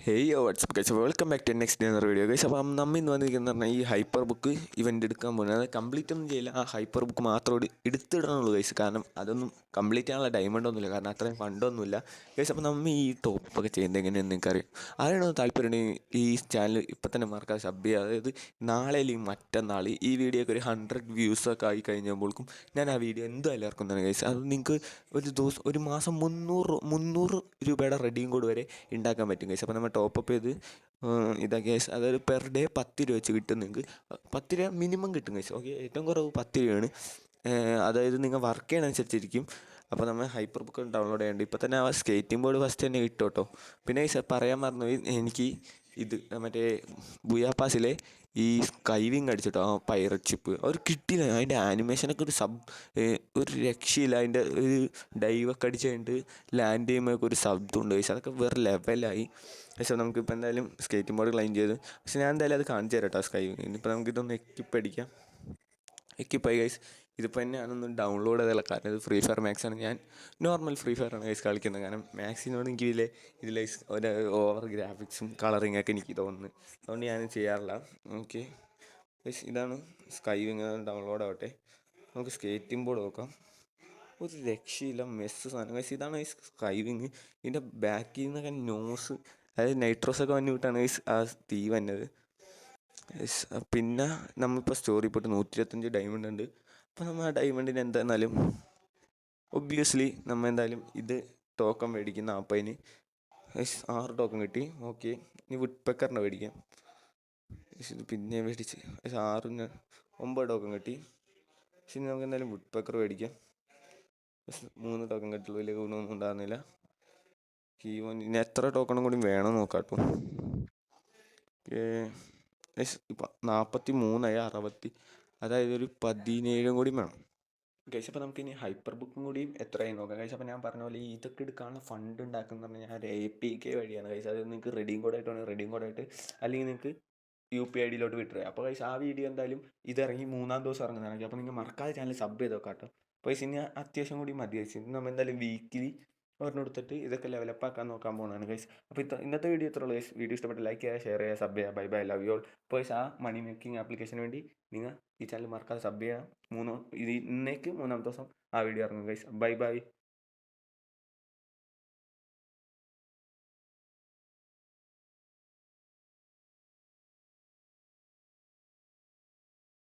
Hey WhatsApp guys, welcome back to next എന്നൊരു video guys. അപ്പം നമ്മൾ ഇന്ന് വന്നിരിക്കുന്നത് പറഞ്ഞാൽ ഈ ഹൈപ്പർ ബുക്ക് ഇവൻ്റ് എടുക്കാൻ പോകുന്നത്. അത് കംപ്ലീറ്റ് ഒന്നും ചെയ്യില്ല, ആ ഹൈപ്പർ ബുക്ക് മാത്രം എടുത്തിടണുള്ളൂ ഗൈസ്. കാരണം അതൊന്നും കംപ്ലീറ്റ് ചെയ്യാനുള്ള ഡയമണ്ട് ഒന്നുമില്ല, കാരണം അത്രയും ഫണ്ടൊന്നുമില്ല ഗൈസ്. അപ്പം നമ്മൾ ഈ ടോപ്പൊക്കെ ചെയ്യുന്നത് എങ്ങനെയാണെന്ന് നിങ്ങൾക്കറിയാം. ആരാണോ താല്പര്യമുണ്ടെങ്കിൽ ഈ ചാനൽ ഇപ്പം തന്നെ മറക്കാതെ സബ് ചെയ്യുക. അതായത് നാളെ അല്ലെങ്കിൽ മറ്റന്നാൾ ഈ വീഡിയോക്ക് ഒരു 100 വ്യൂസൊക്കെ ആയി കഴിഞ്ഞപ്പോൾക്കും ഞാൻ ആ വീഡിയോ എന്തായാലും ഇറക്കുന്നതാണ് ഗൈസ്. അത് നിങ്ങൾക്ക് ഒരു മാസം 300 രൂപയുടെ റെഡീം കോഡ് വരെ ഉണ്ടാക്കാൻ പറ്റും ഗൈസ്. അപ്പോൾ നമ്മൾ ടോപ്പപ്പ് ചെയ്ത് ഇതാ ഗൈസ്. അതായത് പെർ ഡേ 10 രൂപ വെച്ച് കിട്ടും നിങ്ങൾക്ക്. 10 രൂപ മിനിമം കിട്ടും ഗൈസ്. ഓക്കെ, ഏറ്റവും കുറവ് 10 രൂപയാണ്. അതായത് നിങ്ങൾ വർക്ക് ചെയ്യണനുസരിച്ചിരിക്കും. അപ്പോൾ നമ്മൾ ഹൈപ്പർ ബുക്ക് ഡൗൺലോഡ് ചെയ്യേണ്ടത് ഇപ്പോൾ തന്നെ. ആ സ്കേറ്റിംഗ് ബോർഡ് ഫസ്റ്റ് തന്നെ കിട്ടും കേട്ടോ. പിന്നെ ഗൈസ് പറയാൻ മറന്നു, എനിക്ക് ഇത് മറ്റേ ബുയാപാസിലെ ഈ സ്കൈവിങ് അടിച്ചിട്ടോ, ആ പൈററ്റ് ഷിപ്പ് അവർ കിട്ടിയില്ല. അതിൻ്റെ ആനിമേഷനൊക്കെ ഒരു രക്ഷയില്ല. അതിൻ്റെ ഒരു ഡൈവൊക്കെ അടിച്ച് കഴിഞ്ഞിട്ട് ലാൻഡ് ചെയ്യുമ്പോഴൊക്കെ ഒരു ശബ്ദമുണ്ട് ഗൈസ്. അതൊക്കെ വേറെ ലെവലായി. പക്ഷേ നമുക്കിപ്പോൾ എന്തായാലും സ്കേറ്റിംഗ് ബോർഡ് ക്ലൈം ചെയ്ത്, പക്ഷേ ഞാൻ എന്തായാലും അത് കാണിച്ചു തരാം കേട്ടോ സ്കൈവിങ്. ഇനിയിപ്പോൾ നമുക്കിതൊന്ന് എക്യുപ്പടിക്കാം. എക്യുപ്പായി ഗൈസ്. ഇതിപ്പോൾ തന്നെ ഞാനൊന്ന് ഡൗൺലോഡ് ചെയ്തല്ല, കാരണം ഇത് ഫ്രീ ഫയർ മാക്സാണ്. ഞാൻ നോർമൽ ഫ്രീ ഫയറാണ് ഗൈസ് കളിക്കുന്നത്. കാരണം മാക്സിനോട് എനിക്ക് ഇതിൽ ഒരു ഓവർ ഗ്രാഫിക്സും കളറിങ്ങൊക്കെ എനിക്ക് തോന്നുന്നു. അതുകൊണ്ട് ഞാൻ ചെയ്യാറില്ല. ഓക്കെ ഗൈസ്, ഇതാണ് സ്കൈവിങ്. ഡൗൺലോഡ് ആവട്ടെ. നമുക്ക് സ്കേറ്റിംഗ് ബോർഡ് നോക്കാം. ഒരു രക്ഷയില്ല, മെസ്സ് സാധനം ഗൈസ്. ഇതാണ് ഗൈസ് സ്കൈവിങ്. ഇതിൻ്റെ ബാക്കിൽ നിന്നൊക്കെ നോസ്, അതായത് നൈട്രോസൊക്കെ വന്നു വിട്ടാണ് ഗൈസ് ആ തീ വന്നത്. പിന്നെ നമ്മളിപ്പോൾ സ്റ്റോറി പോയിട്ട് 125 ഡയമണ്ട് ഉണ്ട്. അപ്പോൾ നമ്മൾ ആ ഡയമണ്ടിന് എന്തായിരുന്നാലും ഒബ്വിയസ്ലി നമ്മൾ എന്തായാലും ഇത് ടോക്കൺ മേടിക്കും. 40-ന് 6 ടോക്കൺ കിട്ടി. ഓക്കെ, ഇനി വുഡ്പെക്കറിനെ മേടിക്കാം. ഇത് പിന്നെ മേടിച്ച് 6-ന് 9 ടോക്കൺ കിട്ടി. പക്ഷെ ഇനി നമുക്ക് എന്തായാലും വുഡ്പെക്കർ മേടിക്കാം. 3 ടോക്കൺ കിട്ടുള്ളൂ, വലിയ ഗുണമൊന്നും ഉണ്ടാകുന്നില്ല. ഇനി എത്ര ടോക്കണും കൂടി വേണം നോക്കാം കേട്ടോ. ഇപ്പം 43 60, അതായത് ഒരു 17 കൂടി വേണം ഗൈസ്. അപ്പോൾ നമുക്കിനി ഹൈപ്പർ ബുക്കും കൂടിയും എത്രയായി നോക്കാം ഗൈസ്. അപ്പോൾ ഞാൻ പറഞ്ഞ പോലെ ഇതൊക്കെ എടുക്കാനുള്ള ഫണ്ട് ഉണ്ടാക്കുന്ന പറഞ്ഞാൽ ഞാൻ ഒരു APK വഴിയാണ് ഗൈസ്. അത് നിങ്ങൾക്ക് റെഡീം കോഡായിട്ട് വേണമെങ്കിൽ റെഡീം കോഡായിട്ട്, അല്ലെങ്കിൽ നിങ്ങൾക്ക് UPI ഡിയിലോട്ട് വിട്ടുതരാം. അപ്പോൾ ഗൈസ് ആ വീഡിയോ എന്തായാലും ഇതിറങ്ങി 3-ാം ദിവസം ഇറങ്ങുന്നതാണെങ്കിൽ, അപ്പോൾ നിങ്ങൾ മറക്കാതെ ചാനൽ സബ് ചെയ്ത് നോക്കാം കേട്ടോ. അപ്പോൾ ഗൈസ് ഇനി അത്യാവശ്യം കൂടി മതി ഗൈസ്. ഇനി നമ്മൾ എന്തായാലും വീക്കിലി ഒരെണ്ണെടുത്തിട്ട് ഇതൊക്കെ ലെവലപ്പ് ആക്കാൻ നോക്കാൻ പോകുന്നതാണ് ഗൈസ്. അപ്പോൾ ഇന്നത്തെ വീഡിയോ ഇത്ര ഉള്ളൂ ഗൈസ്. വീഡിയോ ഇഷ്ടപ്പെട്ട് ലൈക്ക് ചെയ്യുക, ഷെയർ ചെയ്യുക, സബ് ചെയ്യുക. Bye bye, love you all. അപ്പോൾ ഗൈസ് ആ മണി മേക്കിംഗ് ആപ്ലിക്കേഷന് വേണ്ടി നിങ്ങൾ ഈ ചാനൽ മറക്കാതെ സബ് ചെയ്യുക. ഇന്നേക്ക് 3-ാമത്തെ ദിവസം ആ വീഡിയോ ഇറങ്ങും ഗൈസ്. Bye bye.